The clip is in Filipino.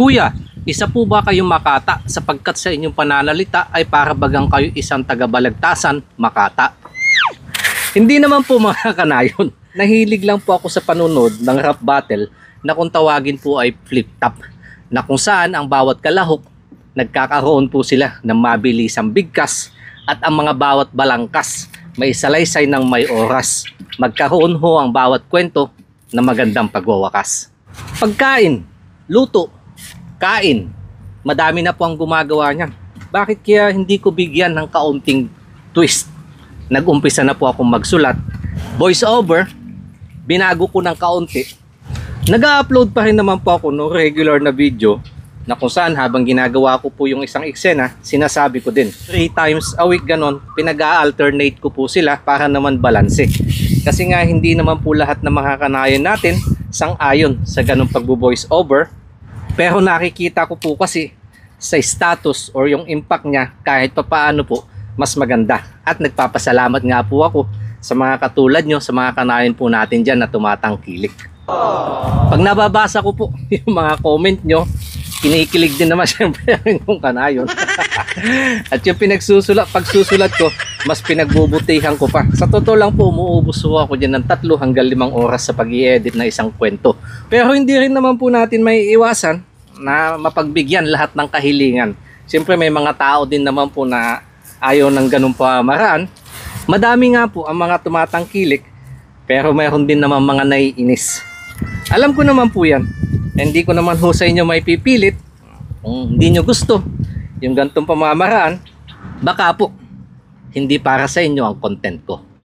Kuya, isa po ba kayong makata sapagkat sa inyong pananalita ay para bagang kayo isang taga-balagtasan, makata? Hindi naman po mga kanayon. Nahilig lang po ako sa panunod ng rap battle na kung tawagin po ay flip-top, na kung saan ang bawat kalahok nagkakaroon po sila ng mabilisang bigkas at ang mga bawat balangkas may salaysay ng may oras. Magkaroon ho ang bawat kwento na magandang pagwawakas. Pagkain, luto, kain, madami na po ang gumagawa niyan. Bakit kaya hindi ko bigyan ng kaunting twist? Nag-umpisa na po akong magsulat. Voice over, binago ko ng kaunti. Nag-upload pa rin naman po ako ng regular na video na kung saan habang ginagawa ko po yung isang eksena, sinasabi ko din 3 times a week ganon, pinag-alternate ko po sila para naman balanse. Kasi nga hindi naman po lahat na makakanayan natin sang-ayon sa ganong pagbo-voice over. Pero nakikita ko po kasi sa status or yung impact niya kahit pa paano po mas maganda. At nagpapasalamat nga po ako sa mga katulad nyo, sa mga kanayan po natin dyan na tumatangkilik. Pag nababasa ko po yung mga comment nyo, kinikilig din naman syempre yung kanayon. At yung pagsusulat ko, mas pinagbubutihan ko pa. Sa totoo lang po, umuubos ako dyan ng 3 hanggang 5 oras sa pag-i-edit na isang kwento. Pero hindi rin naman po natin may iwasan na mapagbigyan lahat ng kahilingan. Siyempre may mga tao din naman po na ayaw ng ganun pamaraan. Madami nga po ang mga tumatangkilik, pero mayroon din naman mga naiinis. Alam ko naman po yan. Hindi ko naman ho sa inyo may pipilit. Kung hindi nyo gusto yung ganitong pamamaraan, baka po hindi para sa inyo ang content ko.